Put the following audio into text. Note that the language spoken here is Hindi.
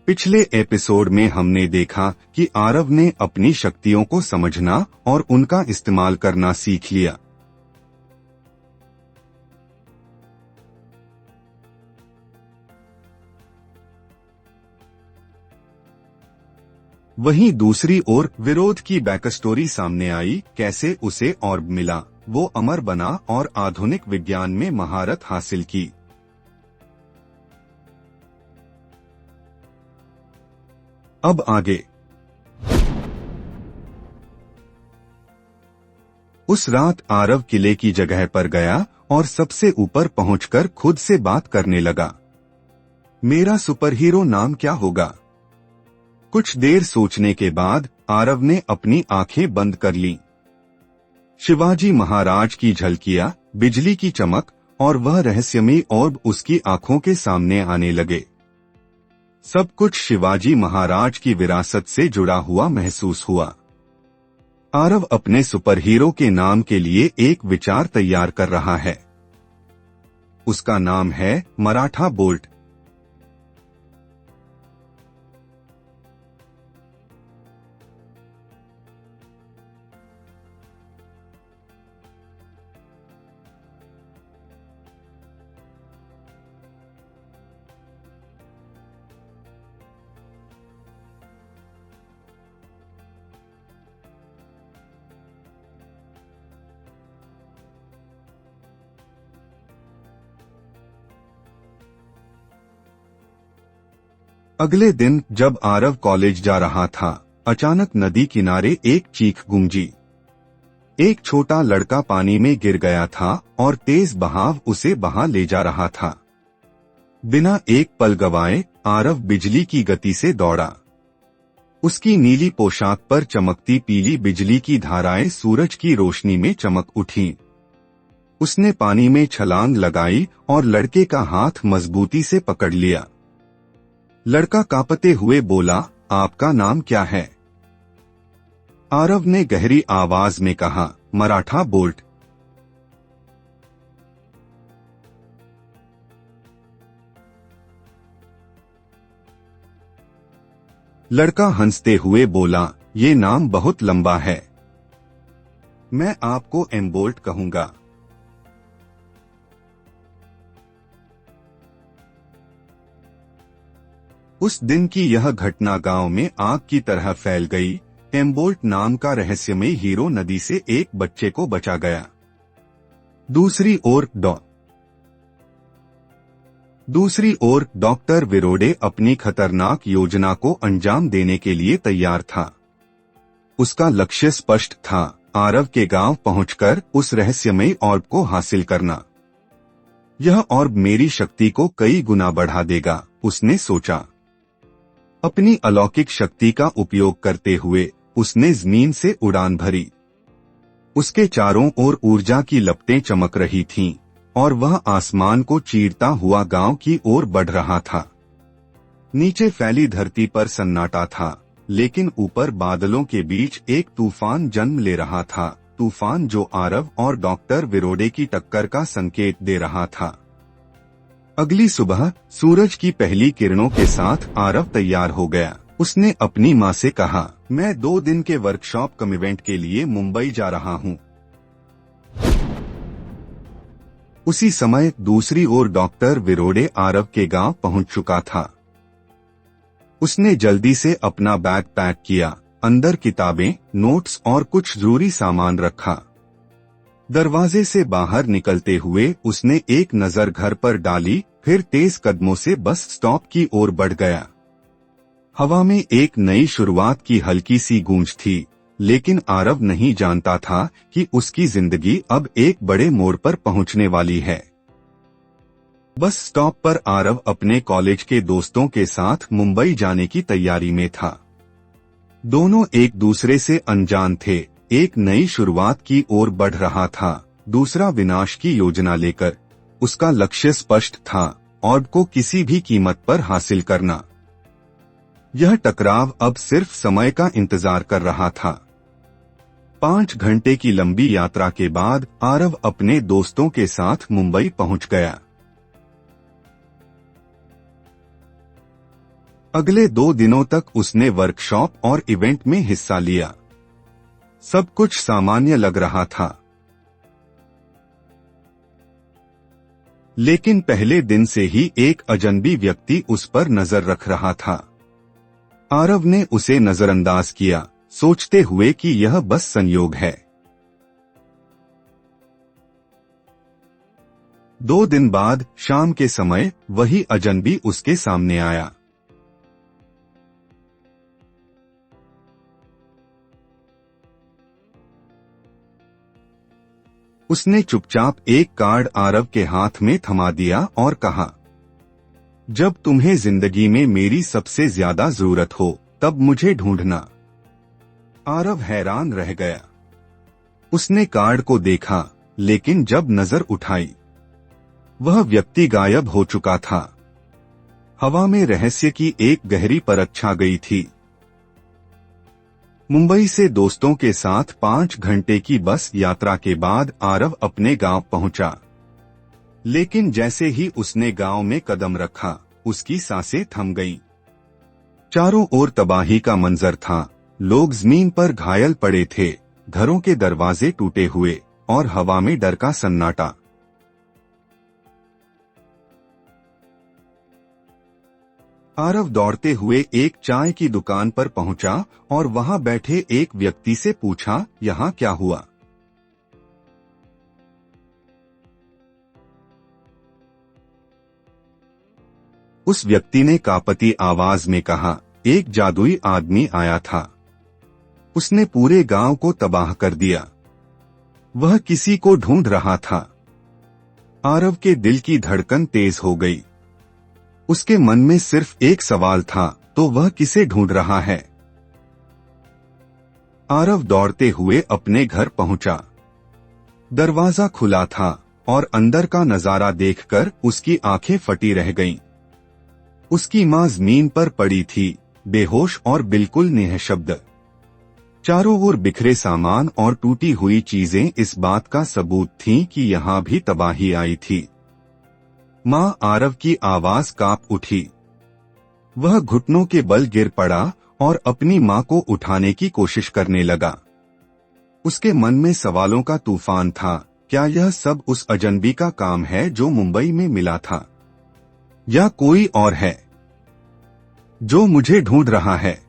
पिछले एपिसोड में हमने देखा कि आरव ने अपनी शक्तियों को समझना और उनका इस्तेमाल करना सीख लिया। वहीं दूसरी ओर विरोध की बैकस्टोरी सामने आई। कैसे उसे ऑर्ब मिला, वो अमर बना और आधुनिक विज्ञान में महारत हासिल की। अब आगे। उस रात आरव किले की जगह पर गया और सबसे ऊपर पहुंचकर खुद से बात करने लगा। मेरा सुपरहीरो नाम क्या होगा? कुछ देर सोचने के बाद आरव ने अपनी आंखें बंद कर लीं। शिवाजी महाराज की झलकियां, बिजली की चमक और वह रहस्यमयी ऑर्ब उसकी आंखों के सामने आने लगे। सब कुछ शिवाजी महाराज की विरासत से जुड़ा हुआ महसूस हुआ। आरव अपने सुपरहीरो के नाम के लिए एक विचार तैयार कर रहा है। उसका नाम है मराठा बोल्ट। अगले दिन जब आरव कॉलेज जा रहा था, अचानक नदी किनारे एक चीख गूंजी। एक छोटा लड़का पानी में गिर गया था और तेज बहाव उसे बहा ले जा रहा था। बिना एक पल गवाए आरव बिजली की गति से दौड़ा। उसकी नीली पोशाक पर चमकती पीली बिजली की धाराएं सूरज की रोशनी में चमक उठीं। उसने पानी में छलांग लगाई और लड़के का हाथ मजबूती से पकड़ लिया। लड़का कांपते हुए बोला, आपका नाम क्या है? आरव ने गहरी आवाज में कहा, मराठा बोल्ट। लड़का हंसते हुए बोला, ये नाम बहुत लंबा है, मैं आपको एम्बोल्ट कहूंगा। उस दिन की यह घटना गांव में आग की तरह फैल गई। एम्बोल्ट नाम का रहस्यमयी हीरो नदी से एक बच्चे को बचा गया। दूसरी ओर डॉक्टर विरोडे अपनी खतरनाक योजना को अंजाम देने के लिए तैयार था। उसका लक्ष्य स्पष्ट था, आरव के गांव पहुंचकर उस रहस्यमयी ऑर्ब को हासिल करना। यह ऑर्ब मेरी शक्ति को कई गुना बढ़ा देगा, उसने सोचा। अपनी अलौकिक शक्ति का उपयोग करते हुए उसने जमीन से उड़ान भरी। उसके चारों ओर ऊर्जा की लपटें चमक रही थीं और वह आसमान को चीरता हुआ गांव की ओर बढ़ रहा था। नीचे फैली धरती पर सन्नाटा था, लेकिन ऊपर बादलों के बीच एक तूफान जन्म ले रहा था। तूफान जो आरव और डॉक्टर विरोडे की टक्कर का संकेत दे रहा था। अगली सुबह सूरज की पहली किरणों के साथ आरव तैयार हो गया। उसने अपनी माँ से कहा, मैं 2 दिन के वर्कशॉप कमिवेंट के लिए मुंबई जा रहा हूँ। उसी समय दूसरी ओर डॉक्टर विरोडे आरव के गांव पहुंच चुका था। उसने जल्दी से अपना बैग पैक किया, अंदर किताबें, नोट्स और कुछ जरूरी सामान रखा। दरवाजे से बाहर निकलते हुए उसने एक नजर घर पर डाली, फिर तेज कदमों से बस स्टॉप की ओर बढ़ गया। हवा में एक नई शुरुआत की हल्की सी गूंज थी, लेकिन आरव नहीं जानता था कि उसकी जिंदगी अब एक बड़े मोड़ पर पहुंचने वाली है। बस स्टॉप पर आरव अपने कॉलेज के दोस्तों के साथ मुंबई जाने की तैयारी में था। दोनों एक दूसरे से अनजान थे। एक नई शुरुआत की ओर बढ़ रहा था, दूसरा विनाश की योजना लेकर। उसका लक्ष्य स्पष्ट था, ऑर्ब को किसी भी कीमत पर हासिल करना। यह टकराव अब सिर्फ समय का इंतजार कर रहा था। 5 घंटे की लंबी यात्रा के बाद आरव अपने दोस्तों के साथ मुंबई पहुंच गया। अगले 2 दिनों तक उसने वर्कशॉप और इवेंट में हिस्सा लिया। सब कुछ सामान्य लग रहा था, लेकिन पहले दिन से ही एक अजनबी व्यक्ति उस पर नजर रख रहा था। आरव ने उसे नजरअंदाज किया, सोचते हुए कि यह बस संयोग है। 2 दिन बाद शाम के समय वही अजनबी उसके सामने आया। उसने चुपचाप एक कार्ड आरव के हाथ में थमा दिया और कहा, जब तुम्हें जिंदगी में मेरी सबसे ज्यादा जरूरत हो तब मुझे ढूंढना। आरव हैरान रह गया। उसने कार्ड को देखा, लेकिन जब नजर उठाई, वह व्यक्ति गायब हो चुका था। हवा में रहस्य की एक गहरी परत छा गई थी। मुंबई से दोस्तों के साथ 5 घंटे की बस यात्रा के बाद आरव अपने गांव पहुंचा। लेकिन जैसे ही उसने गांव में कदम रखा, उसकी सांसें थम गईं। चारों ओर तबाही का मंजर था। लोग जमीन पर घायल पड़े थे, घरों के दरवाजे टूटे हुए और हवा में डर का सन्नाटा। आरव दौड़ते हुए एक चाय की दुकान पर पहुंचा और वहां बैठे एक व्यक्ति से पूछा, यहां क्या हुआ? उस व्यक्ति ने कांपती आवाज में कहा, एक जादुई आदमी आया था। उसने पूरे गांव को तबाह कर दिया। वह किसी को ढूंढ रहा था। आरव के दिल की धड़कन तेज हो गई। उसके मन में सिर्फ एक सवाल था, तो वह किसे ढूंढ रहा है? आरव दौड़ते हुए अपने घर पहुंचा। दरवाजा खुला था और अंदर का नजारा देखकर उसकी आंखें फटी रह गईं। उसकी मां जमीन पर पड़ी थी, बेहोश और बिल्कुल निःशब्द। चारों ओर बिखरे सामान और टूटी हुई चीजें इस बात का सबूत थीं कि यहां भी तबाही आई थी। मां, आरव की आवाज कांप उठी। वह घुटनों के बल गिर पड़ा और अपनी मां को उठाने की कोशिश करने लगा। उसके मन में सवालों का तूफान था। क्या यह सब उस अजनबी का काम है जो मुंबई में मिला था? या कोई और है जो मुझे ढूंढ रहा है?